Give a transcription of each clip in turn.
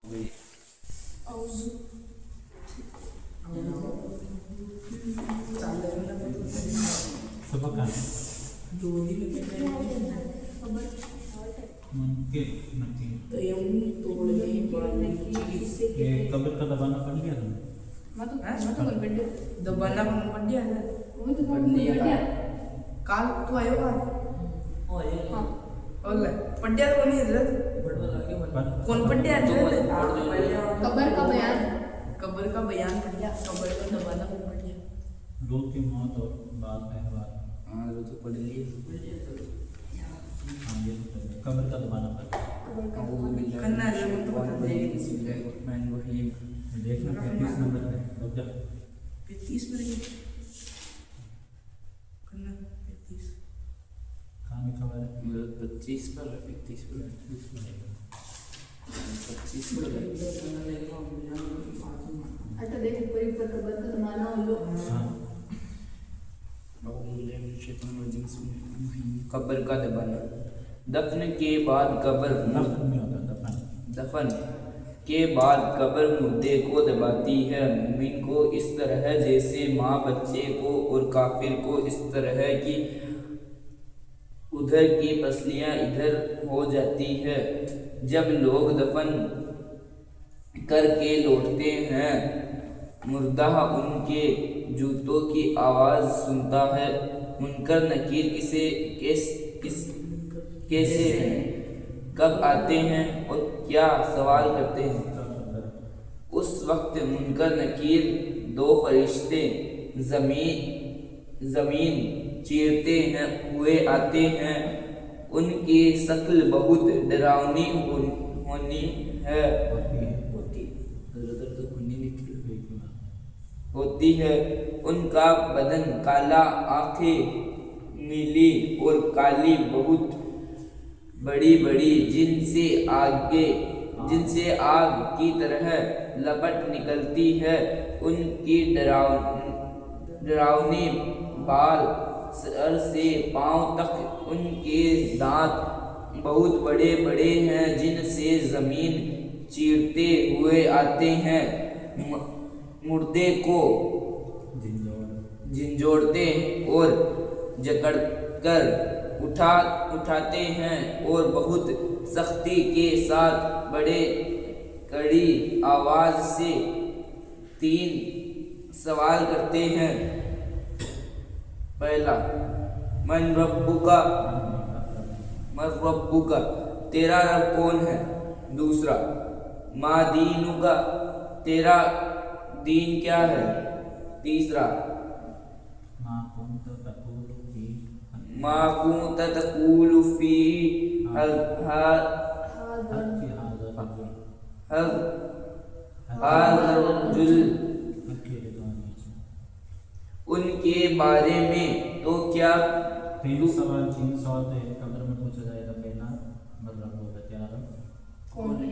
Sebab kan mungkin nanti कब्र का दबाना पड़ गया था दबाना पड़ गया ना काल तू आयो काल ओले पढ़िया तो नहीं हजरत कौन पढ़िया हजरत कब्र का बयान पढ़िया कब्र का दबाना पढ़िया लोग की मौत और बाद अहवाल हाँ वो तो पढ़ लिए हाँ ये तो कब्र का दबाना पड़ करना है वो तो बता दे बिस्मिल्लाहिर्रहमानिर्रहीम देखना 35 नंबर पे रुक जा 35 पर करना 35 कहाँ लिखा हुआ है 25 पर 31 पर 25 पर अच्छा देख ऊपर कब्र का जमाना हो लो हाँ कब्र का दबाना दफन के बाद कब्र दफन नहीं होता दफन के बाद कब्र मुर्दे को दबाती है। मुमिन को इस तरह जैसे माँ बच्चे को और काफिर को इस तरह की उधर की पसलियाँ इधर हो जाती है। जब लोग दफन करके लौटते हैं मुर्दा उनके जूतों की आवाज़ सुनता है। मुनकर नकीर कैसे हैं, कब आते हैं और क्या सवाल करते हैं। उस वक्त मुनकर नकीर दो फरिश्ते ज़मीन चीरते हैं हुए आते हैं। उनकी शक्ल बहुत डरावनी होनी है होती है। उनका बदन काला, आंखें नीली और काली, बहुत बड़ी बड़ी, जिनसे आग की तरह लपट निकलती है। उनकी डरावनी बाल सर से पांव तक, उनके दांत बहुत बड़े बड़े हैं जिनसे जमीन चीरते हुए आते हैं। मुर्दे को झिंझोड़ते और जकड़कर उठाते हैं और बहुत सख्ती के साथ बड़े कड़ी आवाज से 3 सवाल करते हैं। पहला मन रब्बुका तेरा रब कौन है। दूसरा मा दीनुका तेरा दीन क्या है। तीसरा मा कुंत तक़ूलु फी हाज़िल उनके बारे में तो क्या। 3 सवाल थे कब्र में पूछा जाएगा। पहला मतलब होगा क्या रब कौन है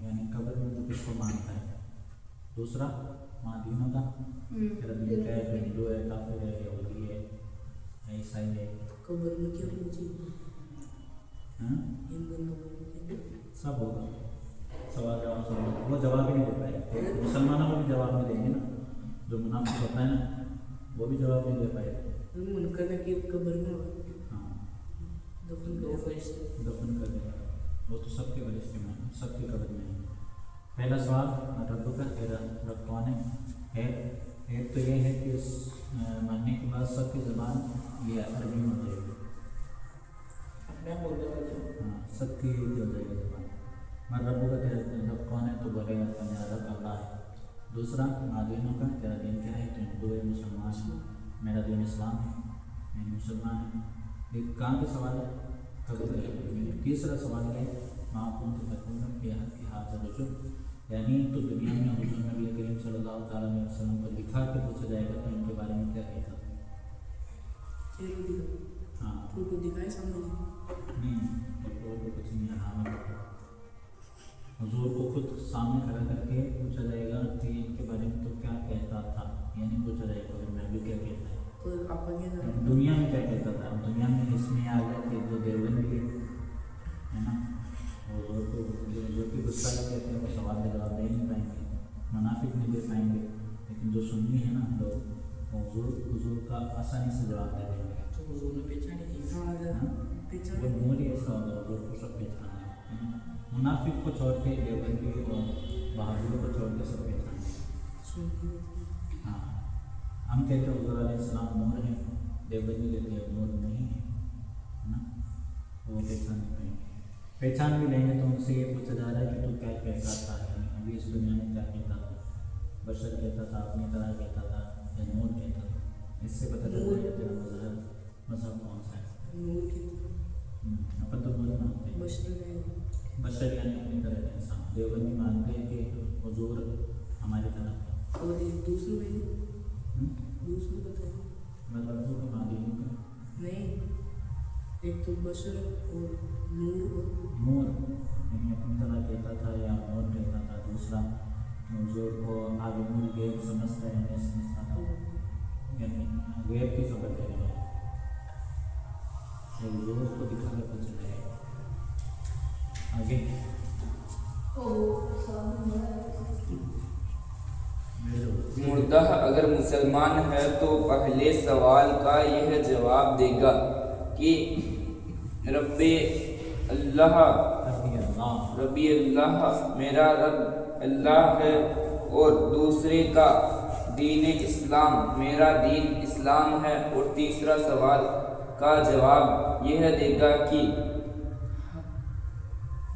यानी कब्र में तो किसको मानता है। दूसरा माँ दीनों का तेरा दिन क्या है, हिंदू है, काफिर है, यहूदी है, ईसाई है। कब्र में क्या पूछी सब होगा सवाल जवाब सब वो जवाब ही नहीं दे पाएगा। मुसलमानों को भी जवाब नहीं देंगे ना, जो मुनाफिक होता है ना वो भी जवाब नहीं दे पाएगा। मुनकर नकीर कब्र में हाँ दफन कर देगा वो तो सबके वरिष्ठ में सबके कब्र में है। पहला सवाल रब का तेरा रब कौन है। एक तो ये है कि उस मानने के बाद सबकी ज़बान ये अरबी में हो जाएगी। हाँ सबकी हो जाएगी ज़बान। मैं रब का तेरा रब कौन है तो बोलेगा तो मेरा रब अल्लाह है। दूसरा मादीनों का तेरा दिन क्या है तो हिंदू है, मुसलमान है, मेरा दिन इस्लाम है, मैं मुसलमान है। ये कहाँ के सवाल है कब्र। तीसरा सवाल है माँ कौन से तकून के हाथ रजुल यानी तो दुनिया में हुजूर नबी करीम सल्लल्लाहु अलैहि वसल्लम को दिखा के पूछा जाएगा तो इनके बारे में क्या कहता। हाँ फोटो दिखाए सामने नहीं तो कुछ नहीं है। हाँ हुजूर को खुद सामने खड़ा करके पूछा जाएगा कि इनके बारे में तो क्या कहता था, यानी पूछा जाएगा फिर मैं भी क्या कहता है। तो आप दुनिया में क्या कहता था। दुनिया में इसमें आ गया कि जो देवबंदी है ना हुजूर को जो कि गुस्सा कहते हैं दे पाएंगे, लेकिन जो सुन्नी है ना लोग वो हुजूर का आसानी से जवाब दे देंगे। तो हुजूर ने पहचानी थी। हाँ हाँ? पहचान वो मोर ही ऐसा होगा, हुजूर को सब पहचान है। मुनाफिक को छोड़ के देवबंदी और बहादुरों को छोड़ के सब पहचान है। हाँ, हम कहते हैं हुजूर अलैहिस्सलाम नूर है, देवबंदी कहते हैं नूर नहीं है ना, वो पहचान नहीं पाएंगे। पहचान भी लेंगे तो उनसे ये पूछा जा रहा है कि तू क्या कहता था, अभी इस दुनिया में क्या कहता था, बशर कहता था, अपनी तरह कहता था या नूर कहता था। इससे पता चलता है तेरा मजहब कौन सा है। अपन तो नूर ना होते हैं, बशर यानी अपनी तरह का इंसान। देवबंदी मानते हैं कि हुजूर हमारी तरह है। और एक दूसरों में दूसरों बताइए। मतलब को मादीनी का नहीं, एक तो बशर और नूर और नूर यानी अपनी तरह कहता था या नूर कहता था। दूसरा हुजूर को आलिमुल गैब समझता है, नहीं समझता था, यानी गैब की खबर देने वाला। हुजूर को दिखा कर कुछ नहीं। आगे मुर्दा अगर मुसलमान है तो पहले सवाल का यह जवाब देगा कि रब्बे अल्लाह मेरा रब अल्लाह है, और दूसरे का दीन इस्लाम मेरा दीन इस्लाम है, और तीसरा सवाल का जवाब यह देगा कि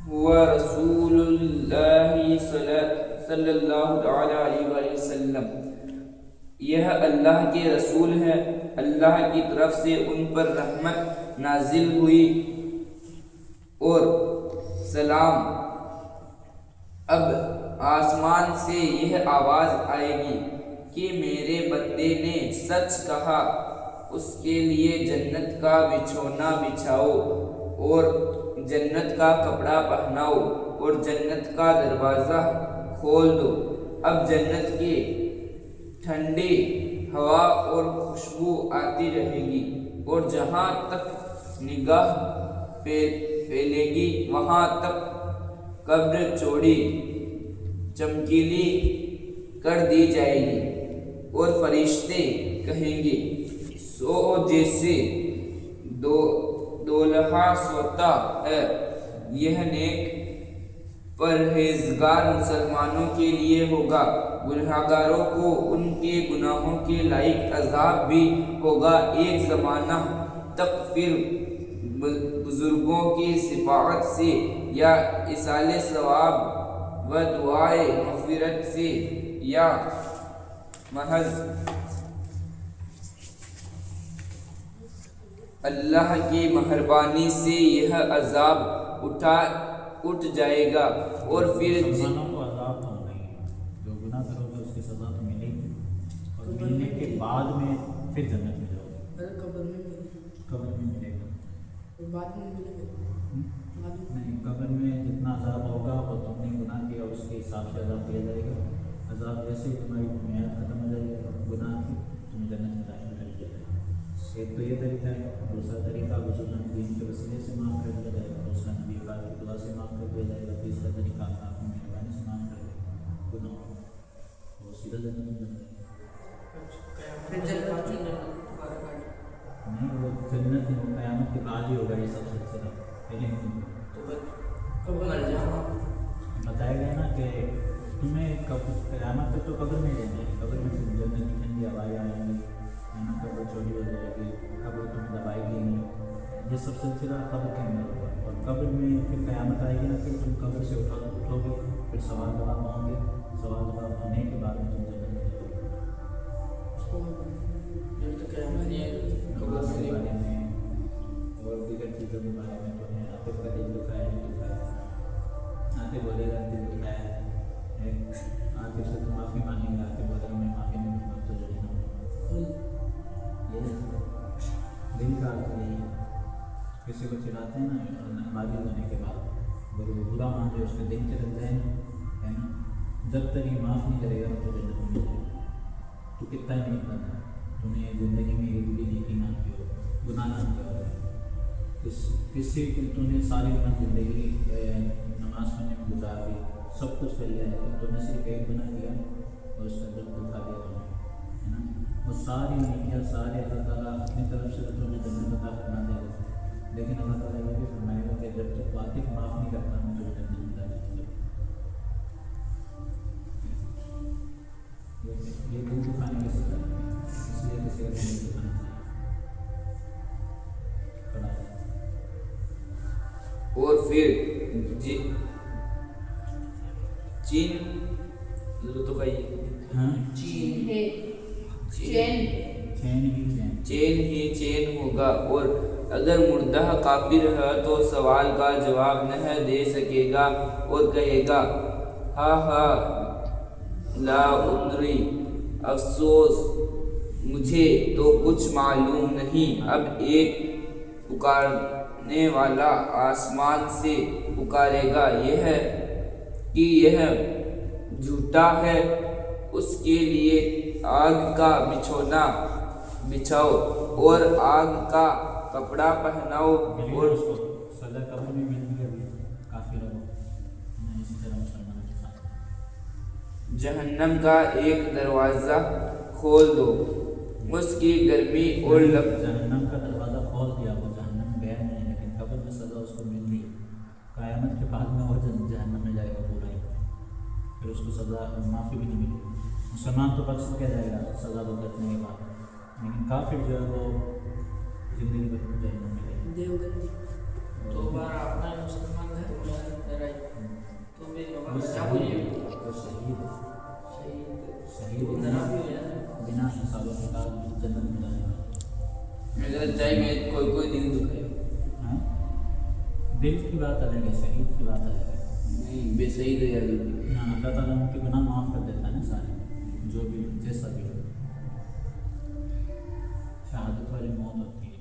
हुआ रसूलुल्लाह सल्लल्लाहु अलैहि वसल्लम, यह अल्लाह के रसूल है, अल्लाह की तरफ से उन पर रहमत नाजिल हुई और सलाम। अब आसमान से यह आवाज़ आएगी कि मेरे बंदे ने सच कहा, उसके लिए जन्नत का बिछौना बिछाओ और जन्नत का कपड़ा पहनाओ और जन्नत का दरवाज़ा खोल दो। अब जन्नत की ठंडी हवा और खुशबू आती रहेगी, और जहाँ तक निगाह फैलेगी वहाँ तक कब्र चौड़ी चमकीली कर दी जाएगी, और फरिश्ते कहेंगे सो जैसे दोलहा सोता है। यह नेक परहेजगार मुसलमानों के लिए होगा, गुनहगारों को उनके गुनाहों के लायक अजाब भी होगा एक ज़माना तक। फिर बुजुर्गों की सिफात से या इसाले सवाब व दुआए मग़फ़िरत से या महज अल्लाह की मेहरबानी से यह अजाब उठ जाएगा, और फिर मुसलमानों को अजाब तो नहीं, जो गुनाह करोगे उसकी सज़ा तो मिलेगी, और मिलने के बाद में फिर जन्नत में जाओगे। अरे कब्र में मिलेगा, और बाद में मिलेगा। नहीं, कब्र में जितना अजाब होगा वो तुमने गुनाह किया उसके हिसाब से अजाब दिया जाएगा। अजाब जैसे ही तुम्हारी मियाद खत्म हो जाएगी गुनाह की, तुम्हें जन्नत में दाखिल कर दिया जाएगा। एक तो ये तरीका है, दूसरा तरीका हुज़ूर दीन के वसीले से माफ़ कर दिया जाएगा, दूसरा नबी पाक की दुआ से माफ़ कर दिया जाएगा, तीसरा तरीका आपकी मेहरबानी से माफ़ कर देगा गुनाह, वो सीधा जन्नत में जाएगा। नहीं, वो जन्नत ही होगा, क़यामत के बाद ही होगा ये सब सिलसिला, पहले नहीं होगा। कब मर जाओ बताया गया ना कि तुम्हें क़यामत तक तो कब्र में रहना है, कब्र में से जन्नत की ठंडी हवाएँ आएंगी, है ना, कब्र चौड़ी हो जाएगी, कब्र तुम्हें दबाएगी नहीं, ये सब सिलसिला कब्र के अंदर होगा। और कब्र में फिर क़यामत आएगी ना, फिर तुम कब्र से उठोगे, फिर सवाल जवाब होंगे, सवाल जवाब होने के बाद में तुम जन्नत में जाओगे। नमाज़ के बारे में और दीगर चीज़ों के बारे में तुम्हें आतिफ का दिल दुखाया नहीं दुखाया, आतिफ बोलेगा दिल दुखाया है, आतिफ से तुम माफ़ी मांगेंगे, आतिफ बोलेगा मैं माफ़ी नहीं दूँगा तो जल्दी ना। ये दिल का अर्थ नहीं है। किसी को चिढ़ाते हैं ना नमाज़ी होने के बाद, अगर वो बुरा मान जाए उसके दिल से लग जाए ना, है ना, जब तक ये माफ़ नहीं करेगा तो जन्नत में नहीं जाएगा। तो कितना ही नहीं करना, तूने ज़िंदगी में एक भी नेकी ना की हो, गुनाह ना किया हो, किसी तूने सारी उम्र ज़िंदगी नमाज़ पढ़ने में गुजार दी, सब कुछ कर लिया है, तूने सिर्फ एक गुनाह किया اور اس کا دل دکھا دیا تمہیں، ہے نا؟ وہ ساری نیکیاں سارے اللہ تعالیٰ اپنی طرف سے تو تمہیں جنت عطا فرما دے گا، لیکن اللہ تعالیٰ یہ بھی فرمائے گا کہ جب تک واقف معاف نہیں کرتا میں تجھے جنت میں داخل کروں گا۔ یہ دل دکھانے کی سزا ہے، اس لیے کسی کا دل دکھانا چاہیے۔ کھڑا ہے۔ اور پھر چین تو ہاں چین ہے چین چین ہی چین ہوگا، اور اگر مردہ کافر ہے تو سوال کا جواب نہ دے سکے گا اور کہے گا ہا ہا لا ادری، افسوس مجھے تو کچھ معلوم نہیں۔ اب ایک پکارنے والا آسمان سے پکارے گا یہ جھوٹا ہے، اس کے لیے آگ کا بچھونا بچھاؤ اور آگ کا کپڑا پہناؤ، اور اس کو سزا قبر میں ملتی ہے ابھی کافی لوگوں اسی طرح مسلمانوں کے ساتھ جہنم کا ایک دروازہ کھول دو، اس کی گرمی اور جہنم کا دروازہ کھول دیا، وہ جہنم میں گیا نہیں، لیکن قبر میں سزا اس کو مل رہی ہے، قیامت کے بعد میں وہ جہنم میں جائے گا پورا ہی، پھر اس کو سزا معافی بھی نہیں ملے۔ مسلمان تو بخش کیا جائے گا سزا بھگتنے کے بعد، لیکن کافر جو ہے وہ زندگی بھر جہنم میں جائے گا۔ دیوگن تو بار اپنا مسلمان ہے تو لڑائی تو بھی وہ کیا بولیے شہید ہے، شہید بنا بھی ہے بنا حسابوں کے بعد جنت میں جانے والا۔ اگر چاہیے کوئی دل دکھائے ہاں دل کی بات الگ ہے، شہید کی بات الگ ہے۔ نہیں بے صحیح ہے یار، ہاں اللہ تعالیٰ ان کے گناہ معاف کر دیتا ہے نا سارے، جو بھی جیسا بھی ہو۔ شہادت والی موت ہوتی ہے۔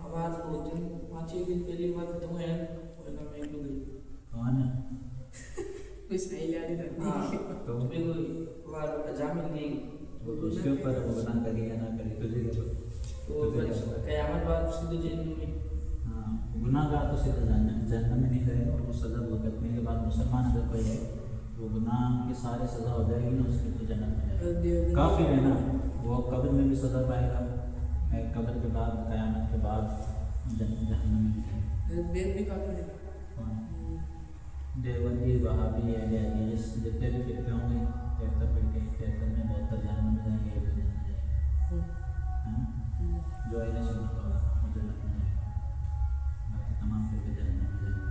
آواز دو دن 5 دن پہلی بار ختم ہوا ہے اور میں ایک دو دن کون ہے؟ کوئی صحیح یاد نہیں تو تمہیں کوئی بار جامن دی وہ تو اس کے اوپر وہ گناہ کری یا نہ کری تجھے کیا تو قیامت بعد سیدھے جہنم میں۔ ہاں گناہ گار تو سیدھا جہنم میں نہیں جائے گا، اور وہ سزا بھگتنے کے بعد مسلمان اگر کوئی ہے وہ گناہ کی سارے سزا ہو جائے گی نا، اس کی تو جنت میں جائے گا۔ کافر ہے نا وہ قبر میں بھی سزا پائے گا، قبر کے بعد قیامت کے بعد جہنم میں جائے گا۔ دیر بھی کافی ہے دیوبندی وہابی اہل حدیث جتنے بھی فرقے ہوں گے 73 فرقے 73 میں 72 جہنم میں جائیں گے، ایک جنت میں جائے گا۔ جو اہل سنت ہوگا وہ جنت میں جائے گا، باقی تمام فرقے جہنم میں جائیں گے۔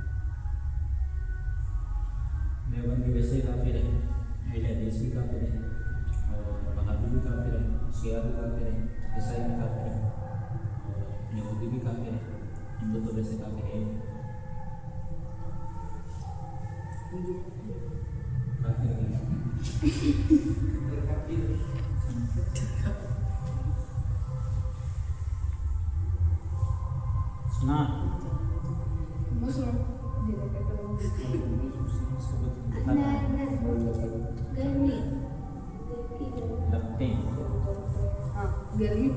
دیوبندی ویسے کافر ہے، اہل حدیث بھی کافر ہے، اور وہابی بھی کافر ہے، شیعہ بھی کافر ہے، عیسائی بھی کافر ہے، اور یہودی بھی کافر ہے، ہندو تو ویسے کافر ہے۔ سنا لگتے ہاں گرمی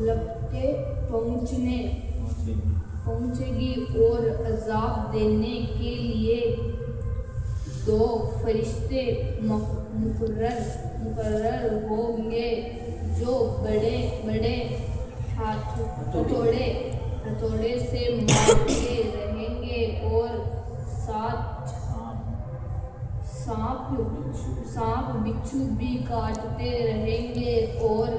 لپٹے پہنچے گی اور عذاب دینے کے لیے 2 فرشتے مقرر ہوں گے جو بڑے بڑے ہتھوڑے سے مارتے رہیں گے اور سانپ بچھو بھی کاٹتے رہیں گے، اور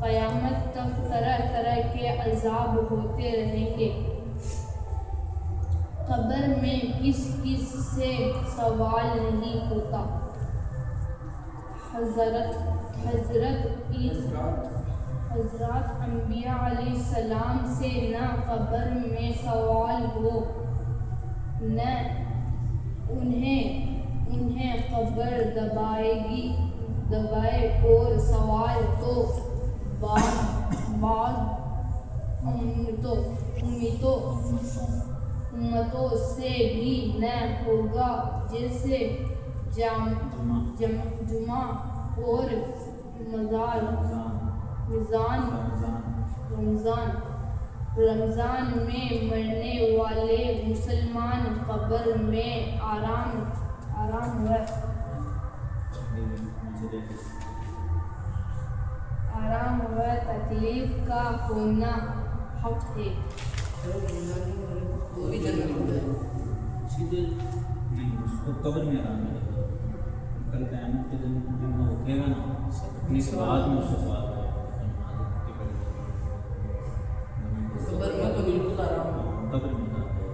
قیامت تک طرح طرح کے عذاب ہوتے رہیں گے۔ قبر میں کس سے سوال نہیں ہوتا۔ حضرت انبیاء علیہ السلام سے نہ قبر میں سوال ہو، نہ انہیں قبر دبائے، اور سوال تو بعض امتوں سے بھی نہ ہوگا، جیسے جمعہ اور رمضان۔ رمضان میں مرنے والے مسلمان قبر میں آرام و تکلیف کا ہونا حق ہے. وہ بھی جنت میں جائے سیدھے. نہیں، اس کو قبر میں آرام ملے گا. کل قیامت کے دن جب وہ اٹھے گا نا، اپنے کے بعد میں اس سے سوال کرے گا. قبر میں تو بالکل آرام ہے. قبر میں آرام ہے.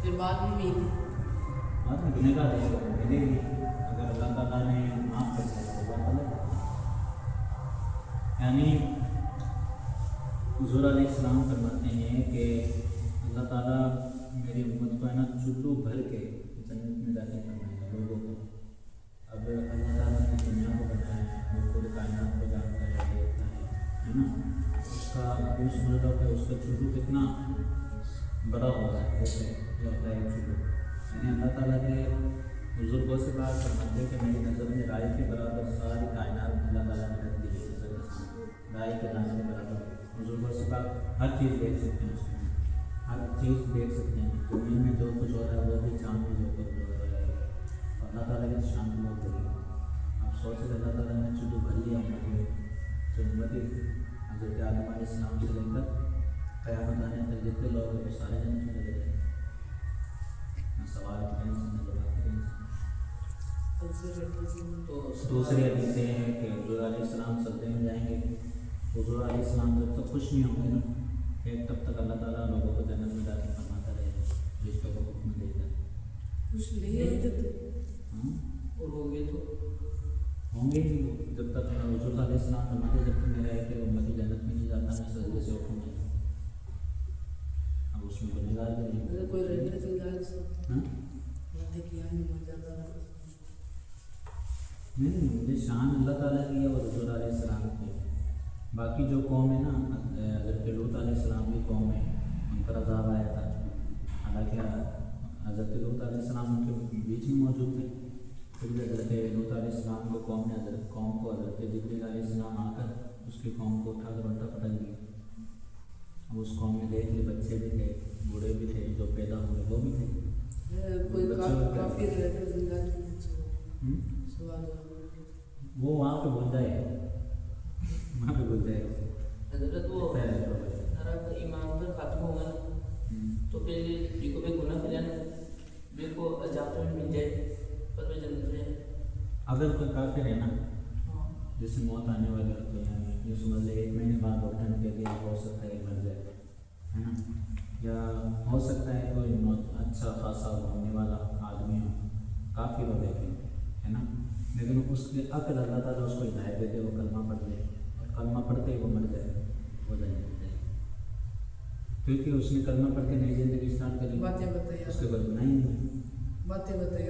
پھر بعد میں بھی بعد میں گنہگار ہے وہ ملے گی. اگر اللہ تعالیٰ نے معاف کر دیا تو بات الگ ہے. یعنی حضور علیہ السلام فرماتے ہیں کہ اللہ تعالیٰ میری امت کو ہے نا چلو بھر کے جنت میں داخل کرنا ہے لوگوں کو. اب اللہ تعالیٰ نے دنیا کو بنایا ہے، وہ پورے کائنات کو جانتا ہے، دیکھتا ہے نا. اس کا ابھی سمجھ لو کہ اس کا چلو کتنا بڑا ہوتا ہے. جیسے یہ ہوتا ہے چلو، یعنی اللہ تعالیٰ کے بزرگوں سے بات فرماتے ہیں کہ میری نظر میں رائے کے برابر ساری کائنات اللہ تعالیٰ نے رکھ دی ہے. نظر کے سامنے رائے کے دانے کے برابر بزرگوں سے بات ہر چیز دیکھ سکتے ہیں. اس میں ہر چیز دیکھ سکتے ہیں. زمین میں جو کچھ ہو رہا ہے وہ بھی چاند میں جو کچھ ہو رہا ہے. اور اللہ تعالیٰ کی شان بہت بڑی ہے. آپ سوچ کہ اللہ تعالیٰ نے چلو بھر لیا امتی حضرت آدم علیہ السلام سے لے کر قیامت آنے تک جتنے لوگ ہیں وہ سارے جنت میں لگے جائیں. نہ سوال کی ٹینشن نہ جواب کی ٹینشن. تو دوسری حدیثیں ہیں کہ حضور علیہ السلام سجدے میں جائیں گے. حضور علیہ السلام جب تک خوش نہیں ہوں گے نا ایک تب تک اللہ تعالیٰ لوگوں کو جنت میں داخل فرماتا رہے گا جس کو وہ حکم دیتا ہے. کچھ نہیں ہوتے ہاں اور ہو گئے تو ہوں گے ہی وہ. جب تک حضور علیہ السلام فرماتے جب تک میرا ہے کہ امتی جنت میں نہیں جاتا میں سجدے سے حکم نہیں. اب اس میں گنہگار بھی نہیں. اگر کوئی رہنے سے جائے ہاں کیا نہیں مر جاتا ہے. نہیں، مجھے شان اللہ تعالیٰ کی ہے اور حضور علیہ السلام کی ہے. باقی جو قوم ہے نا، حضرت لوط علیہ السلام کی قوم ہے، ان پر عذاب آیا تھا. حالانکہ حضرت لوط علیہ السلام ان کے بیچ میں موجود تھے. پھر حضرت لوط علیہ السلام کو قوم نے حضرت جبریل علیہ السلام آ کر اس کی قوم کو اٹھا کر الٹا پٹک دیا. اب اس قوم میں دیکھ لے بچے بھی تھے، بوڑھے بھی تھے، جو پیدا ہوئے وہ بھی تھے. کوئی کافی رہتے زندگی سوال وہ وہاں پہ بھول جائے گا، وہاں پہ بھول جائے گا. حضرت وہ نرک ایمان پر ختم ہوگا تو پھر جی کو بھی گناہ کر جانا جی کو عذاب میں مل جائے پر وہ جنت میں جائے. اگر کوئی کافر ہے نا جیسے موت آنے والے ہوتے ہیں، یہ سمجھ لے 1 مہینے بعد ڈاکٹر نے کہہ دیا ہو سکتا ہے مر جائے ہے نا، یا ہو سکتا ہے کوئی موت اچھا خاصا ہونے والا آدمی ہو، کافر ہو ہے نا، لیکن اس کے عقل اللہ تعالیٰ اس کو ہدایت دیتے وہ کلمہ پڑھ لے اور کلمہ پڑھتے ہی وہ مر جائے ہو جائے. کیونکہ اس نے کلمہ پڑھ کے نئی زندگی اسٹارٹ کری. باتیں بتائیے اس کے کوئی گناہ ہی نہیں. باتیں بتائیے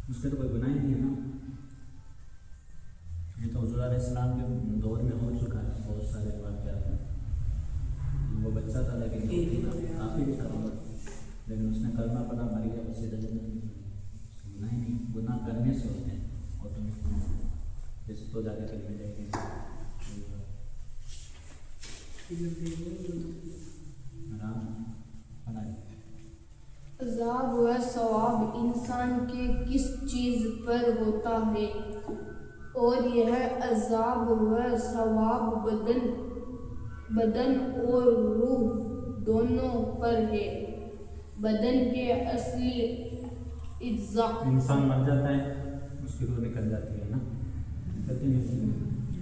اس کے تو کوئی گناہ ہی نہیں ہے نا. یہ تو حضور علیہ السلام کے دور میں ہو چکا ہے بہت سارے واقعات میں. وہ بچہ تھا لیکن کافی بھی تھا لیکن اس نے کلمہ پڑھا مر گیا بس سے جنت میں. گناہ ہی نہیں. گناہ کرنے سے ہوتے ہیں آٹومیٹک جیسے تو جا کے کلمے جائے گی عذاب و ثواب انسان کے کس چیز پر ہوتا ہے؟ اور یہ عذاب و ثواب بدن اور روح دونوں پر ہے. بدن کے اصلی اجزاء انسان مر جاتا ہے اس کی روح نکل جاتی ہے نا، نکلتی نہیں،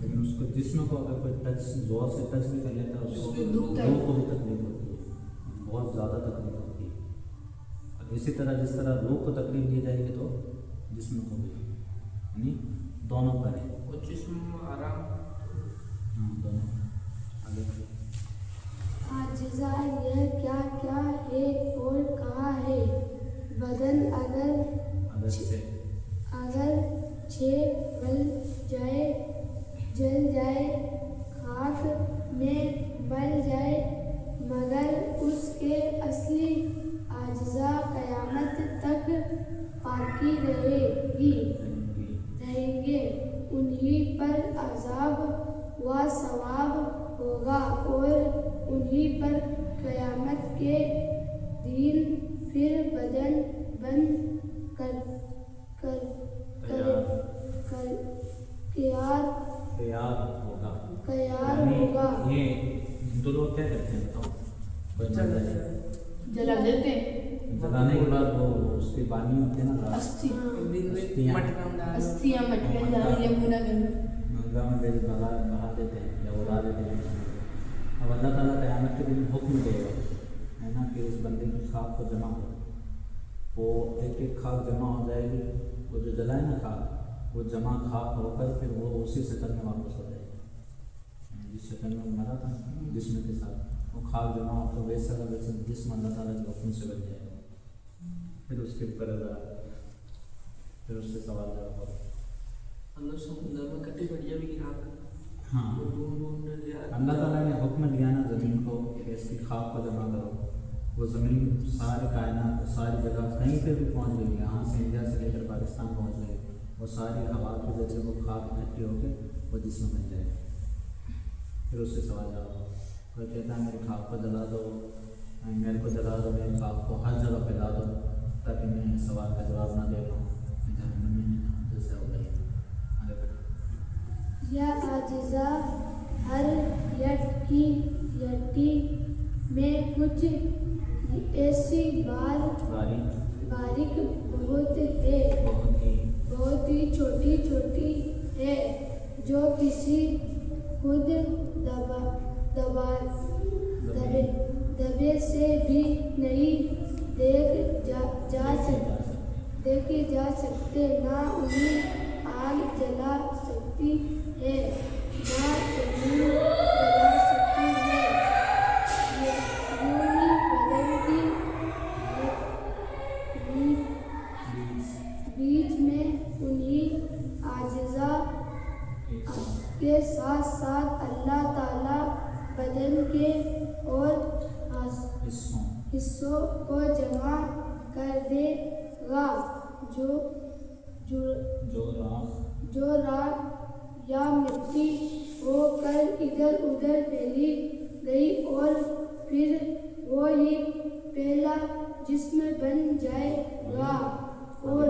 لیکن اس کو جسم کو اگر کوئی ٹچ زور سے ٹچ بھی کر لیتا ہے اس کو روح کو بھی تکلیف ہوتی ہے، بہت زیادہ تکلیف ہوتی ہے. اور اسی طرح جس طرح روح کو تکلیف دی جائے گی تو جسم کو بھی، یعنی دونوں پر ہے. وہ جسم آرام ہاں دونوں آگے اجزاء یہ کیا کیا ہے اور کہاں ہے؟ بدن اگر جل جائے خاک میں مل جائے مگر اس کے اصلی اجزاء قیامت تک باقی رہیں گے. انہی پر عذاب و ثواب ہوگا اور انہی پر قیامت کے دن پھر بدن بن تیار ہوگا. تیار ہوگا. یہ ہندو لوگ کیا کرتے ہیں بتاؤ؟ کوئی مر جائے جلا دیتے ہیں. جلانے کے بعد وہ اس کی بانی ہوتی ہے نا استھیاں استھیاں مٹکن ڈال یمنا گنگا گنگا میں بیل بہا دیتے ہیں یا اڑا دیتے ہیں. اب اللہ تعالیٰ قیامت کے دن حکم دے گا ہے نا کہ اس بندے کی خاک کو جمع کرو. وہ ایک ایک خاک جمع ہو جائے گی. وہ جو جلائے نا خاک وہ جمع خاک ہو کر پھر وہ اسی شکل میں واپس ہو جائے گی جس شکل میں مرا تھا جسم کے ساتھ. وہ خاک جمع ہو تو ویسا کا ویسا جسم اللہ تعالیٰ کے حکم سے بن جائے گا. پھر اس کے اوپر پھر اس سے سوال جواب ہوگا. اللہ سمندر میں کٹی بڑھیا بھی گرا. ہاں اللہ تعالیٰ نے حکم دیا نا زمین کو کہ اس کی خاک کو جمع کرو. وہ زمین ساری کائنات ساری جگہ کہیں پہ بھی پہنچ گئی. یہاں سے انڈیا سے لے کر پاکستان پہنچ گئی. وہ ساری ہوا کی وجہ سے وہ خاک اکٹھی ہو کے وہ جسم بن جائے. پھر اس سے سوال جواب ہوگا. کوئی کہتا ہے میری خاک کو جلا دو, میرے کو جلا دو, میری خاک کو ہر جگہ پھیلا دو تاکہ میں سوال کا جواب نہ دے پاؤں. جیسے ہو گئی آگے بڑھو. یا عاجزہ ہر یٹی میں کچھ ایسی باریک بہت ہی چھوٹی چھوٹی ہے جو کسی خود دبے سے بھی نہیں دیکھے جا سکتے. نہ انہیں آگ جلا سکتی ہے نہ زمین جلا سکتی ہے. یوں ہی بدن کی بیچ میں انہیں اجزاء کے ساتھ ساتھ اللہ تعالیٰ بدن کے اور حصوں کو جمع کر دے گا جو راکھ یا مٹی ہو کر ادھر ادھر پھیلی گئی اور پھر وہی پہلا جسم بن جائے گا. اور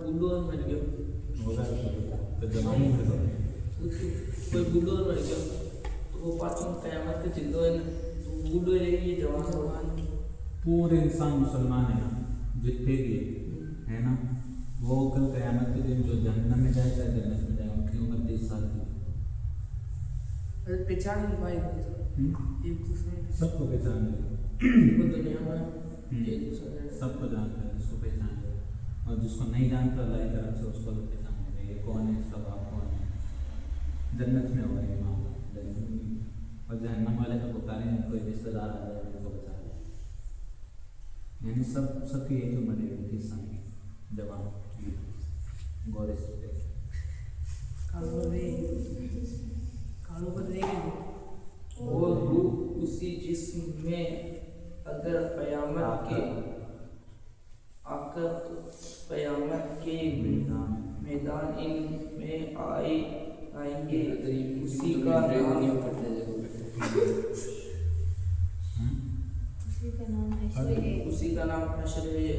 گڈو مر گیا کوئی گڈو مر گیا تو وہ پاس قیامت کے چلو ہے نا تو گڈو رہے گی جوان پورے انسان مسلمان ہیں جتنے بھی ہے نا وہ کل قیامت کے دن جو جہنم میں جائے چاہے جنت میں جائے ان کی عمر 30 سال کی. پہچان نہیں پائے ایک دوسرے سب کو پہچان لے دنیا میں ایک دوسرے سب کو جانتا ہے جس کو پہچان لے اور جس کو نہیں جانتا اللہ کی طرف سے اس کو بھی پہچان لے. یہ کون ہے اس کا باپ کون ہے. جنت میں ہو رہی معاملہ اور جہنم والے کا پکارے ہیں کوئی رشتے دار آ جائے ان کو بچا لے. یعنی سب کی ایک عمر ہے 30 سال کی جوان گورے سے اور روح اسی جسم میں اگر قیامت کے میدان ان میں آئیں گے. اسی کا نام حشر ہے.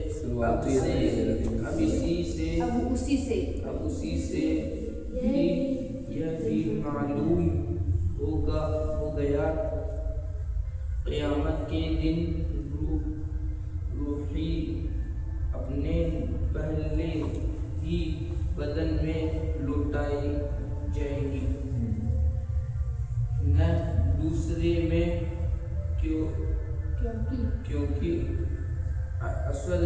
اب اسی سے یہ بھی معلوم ہو گیا قیامت کے دن روحی اپنے پہلے ہی بدن میں لوٹائی جائے گی نہ دوسرے میں کیونکہ اصل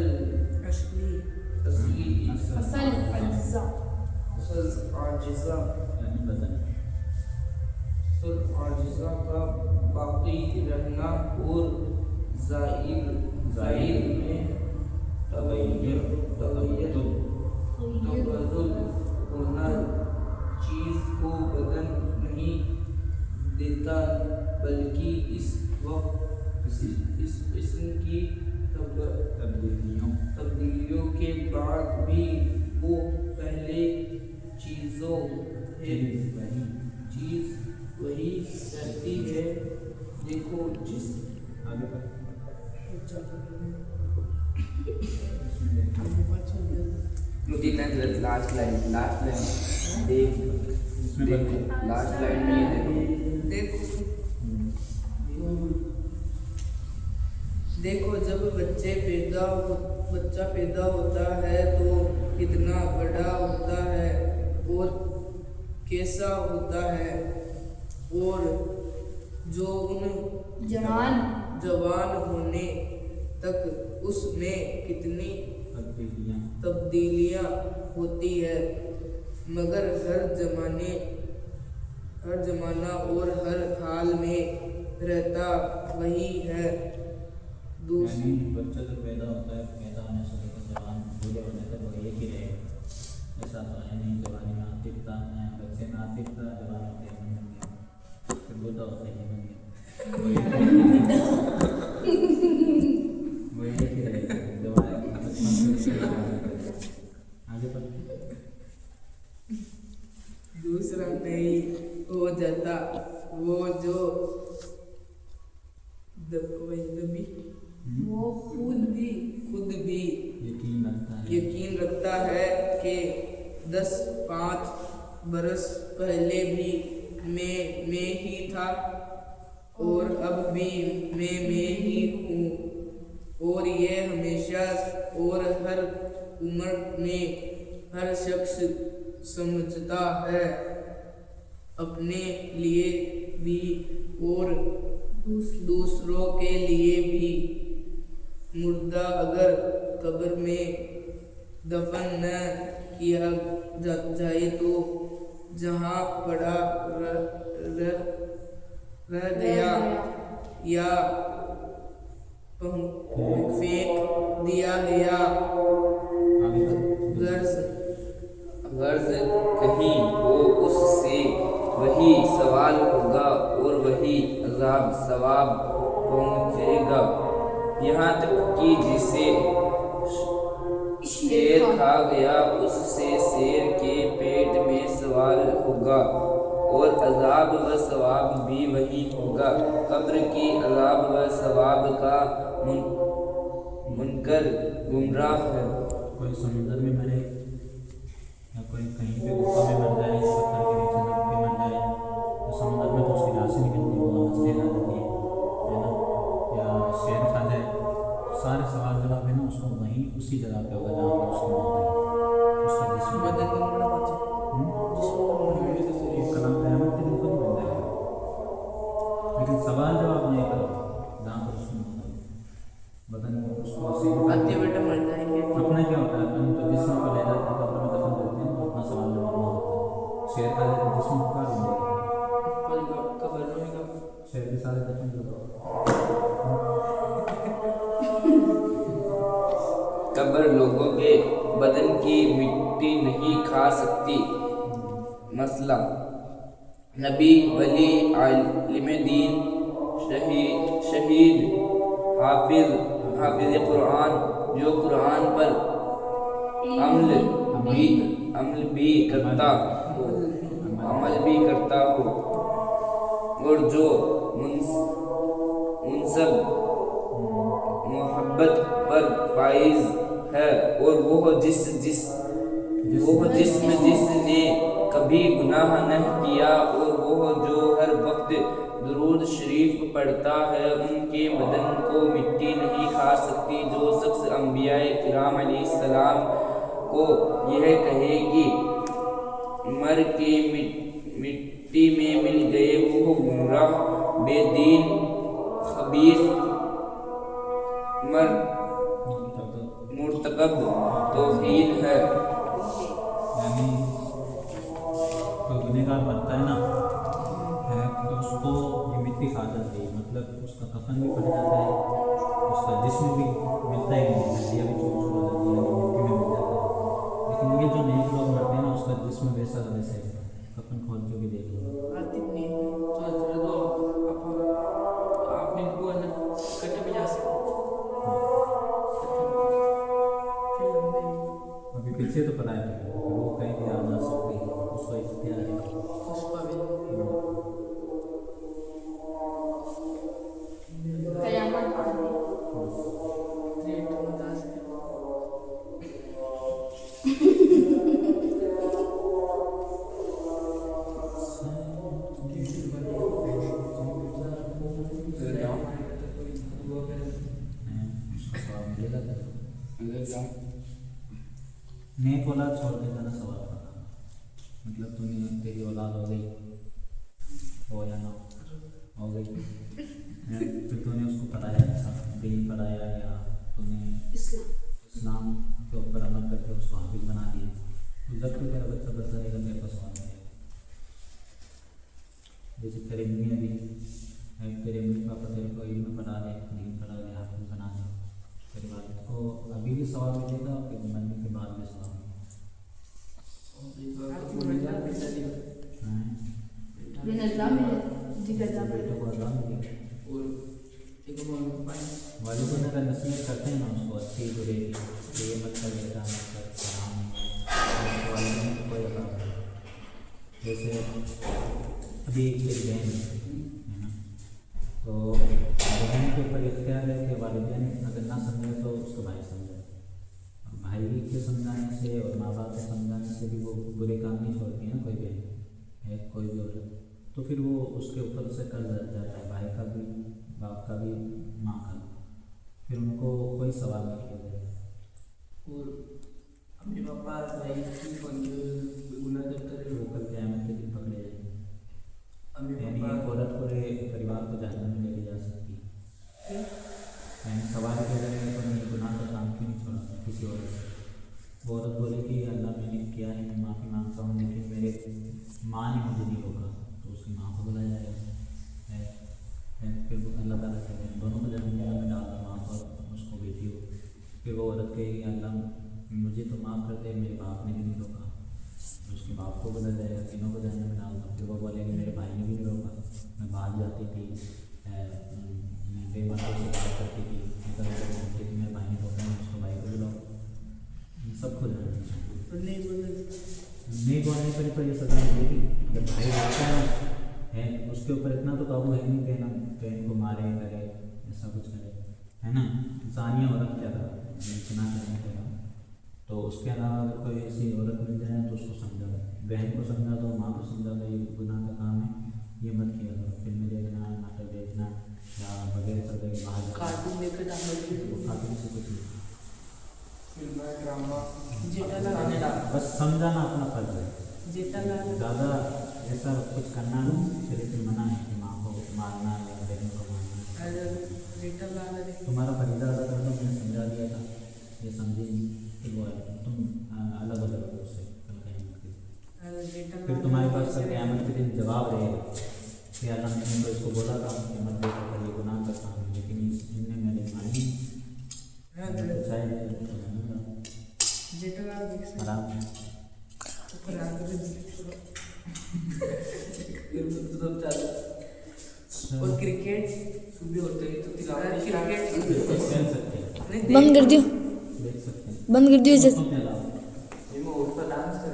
اجزاء کا باقی رہنا اور ظاہر میں تبدل ہونا چیز کو بدن نہیں دیتا بلکہ اس وقت اسم کی تبدیلیوں کے بعد بھی وہ پہلے چیزوں चीज वही रहती है। देखो जिस आगे पर मुझे लास्ट लाइन देख इसमें बदल लास्ट लाइन में ये देखो देखो जब बच्चा पैदा होता है तो कितना बड़ा होता है और कैसा होता है, और जो उन जवान होने तक उसमें कितनी तब्दीलियां होती है, मगर हर जमाना और हर हाल में रहता वही है। यानी बच्चा जब पैदा होता है, पैदा होने से लेकर जवान बूढ़े होने तक वो एक ही रहेगा। ऐसा तो है नहीं, जवानी में आतिफता है, बच्चे में आतिफता, जवान होते हैं मन गया, फिर बूढ़ा होता है मन गया, वो एक ही रहेगा। जवान आगे पर दूसरा नहीं हो जाता वो जो वो खुद भी यकीन रखता है कि 10-5 बरस पहले भी मैं ही था और अब भी मैं ही हूँ, और ये हमेशा और हर उम्र में हर शख्स समझता है, अपने लिए भी और दूसरों के लिए भी। मुर्दा अगर कब्र में दफन न किया जाए तो जहाँ पड़ा रह गया या फेंक दिया गया, गर्ज कहीं हो उससे वही सवाल होगा और वही अजाब सवाब पहुँचेगा। यहाँ तक कि जिसे शेर खा गया उससे शेर के पेट में सवाल होगा और अजाब व सवाब भी वही होगा। कब्र की अजाब व सवाब का मुनकर गुमराह है। कोई समुद्र में मरे या कोई कहीं पे गुफा में मर जाए, पत्थर के नीचे दब के मर जाए, तो समुद्र में तो उसकी राशि निकलती है, वो मछली ला देती है ना, या शेर खा जाए, सारे सवाल जवाब है ना उसको वहीं उसी जगह पे होगा जहाँ पर उसकी मौत हुई, उसका जिस्म कलाम क़यामत के दिन को नहीं बन जाएगा, लेकिन सवाल जवाब नहीं करो जहाँ पर उसकी मौत हुई, बदन उसको बेटा मर जाएंगे। अपना क्या होता है, अपन तो जिस्म को ले जाते हैं कब्र में दफन करते हैं, तो अपना सवाल जवाब ना होता है। शेर का जिस्म का शेर के सारे दफन कर दो। कब्र लोगों के बदन की मिट्टी नहीं खा सकती। मसला नबी, वली, आलिम दीन, शहीद, हाफिज कुरान जो कुरान पर अमल भी करता हो और जो मुनसब मोहब्बत पर फाइज है, और वो जिसने कभी गुनाह नहीं किया, और वो जो हर वक्त दुरूद शरीफ पढ़ता है, उनके बदन को मिट्टी नहीं खा सकती। जो शख्स अंबियाए किराम अलैहिस्सलाम को यह कहे कि मर के मिट्टी में मिल गए, वो गुमराह, बेदीन, खबीस, मुर्तकब तौहीद है। यानी कोई गुनहगार बनता है ना, तो उसको ये मिट्टी खा जाती है, मतलब उसका कफन भी फट जाता है, उसका जिस्म भी मिलता ही नहीं, हड्डियाँ भी चूर हो जाती है, मिट्टी में मिल जाता है। लेकिन ये जो नेक लोग मरते हैं ना, उसका जिस्म वैसा का वैसा है, कफन खोल के भी देख लो। अभी पीछे तो पता है वो कहीं भी आ जा सकती है, उसको इख्तियार है। मतलब तूने तेरी औलाद हो गई, हो या ना हो गई, फिर तूने उसको पढ़ाया, अच्छा दीन पढ़ाया, या तूने इस्लाम के ऊपर अमल करके उसको हाफिज बना दिया, तो जब तो तेरा बच्चा बच्चा रहेगा मेरे पास सवाल है। जैसे तेरे मम्मी अभी तेरे मम्मी पापा तेरे को इल्म पढ़ा दे, दीन पढ़ा दे, हाफिज बना दे, तेरे वालिद को अभी भी सवाल मिलेगा और फिर मरने के बाद भी सवाल बेटों को अल्लाह मिलेगा। वालिदैन अगर नसीहत करते हैं ना उसको अच्छी बुरे की, तो ये मत कर, बेटा मत कर, हराम है, वालिदैन को कोई अदा नहीं। जैसे अभी एक तेरी बहन है ना, तो बहन के ऊपर इख्तियार है कि वालिदैन अगर ना समझे तो उसको भाई समझे, भाई के समझाने से और माँ बाप के समझाने से भी वो बुरे काम नहीं छोड़ती है ना कोई बहन है, कोई भी औरत, तो फिर वो उसके ऊपर से कर्ज जाता है, भाई का भी, बाप का भी, माँ का, फिर उनको कोई सवाल नहीं किया जाएगा। और अपने पापा भाई की गुनाह करता रहे, वो कल क़यामत के दिन पकड़े जाएंगे। यानी अपने एक औरत पूरे परिवार को जहन्नम में लेके जा सकती है। यानी सवाल किया जाएगा तो मैंने गुनाह का काम क्यों नहीं छोड़ा किसी औरत से, वो औरत बोले कि अल्लाह मैंने किया है, मैं माफ़ी मांगता हूँ, लेकिन मेरे माँ ने मुझे नहीं रोका, तो उसकी माँ को बुलाया जाएगा। फिर वो अल्लाह ताला कहते हैं दोनों को जहन्नम में डाल दो, माँ को उसको बेटी हो। फिर वो औरत कहेगी अल्लाह मुझे तो माफ़ कर दे, मेरे बाप ने भी नहीं रोका, तो उसके बाप को बुलाया जाएगा, तीनों को जहन्नम में डाल दो। फिर वो बोलेगी मेरे भाई ने भी नहीं रोका, मैं बाहर जाती थी, मैं बेमर्दों से बात करती थी, इधर उधर घूमती थी, मेरे भाई ने रोका, मैं उसको भाई को बुलाओ, सबको जहन्नम नहीं बोलने पर तो ये सजा मिलेगी। जब भाई रोकता है उसके ऊपर इतना तो काबू है नहीं कहना तो इनको मारे करे ऐसा कुछ करे, है ना, जानिया औरत क्या था इतना करने के बाद, तो उसके अलावा अगर कोई ऐसी औरत मिल जाए तो उसको समझा दो, बहन को समझा दो, माँ को समझा दो, ये गुनाह का काम है, ये मत किया करो, फिल्में देखना, नाटक देखना या वगैरह वगैरह बाहर कार्टून देखकर कार्टून से कुछ नहीं, ड्रामा जेठालाल बस समझाना अपना फर्ज है, जेठालाल ज़्यादा ऐसा कुछ करना शरीर में मना है कि माँ को मारना या बहन को मारना। जेठालाल तुम्हारा फरीदा अदा कर दो, मैंने समझा दिया था, ये समझी नहीं, फिर वो तुम अलग अलग हो उससे कल क़यामत के दिन। फिर तुम्हारे पास कल क़यामत के दिन जवाब रहेगा कि अल्लाह मैंने तो इसको बोला था कि मत देखो कर ये गुनाह का काम है, लेकिन इनने मेरी मानी जेठालाल आराम है। और क्रिकेट सुबह होते ही तो तिलावत क्रिकेट खेल सकते हैं, बंद कर दियो, देख सकते हैं, बंद कर दियो इज्जत। दोस्तों के अलावा ये मैं उठ पर डांस कर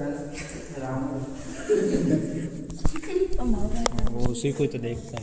रहा हूँ, वो उसी को तो देखता है।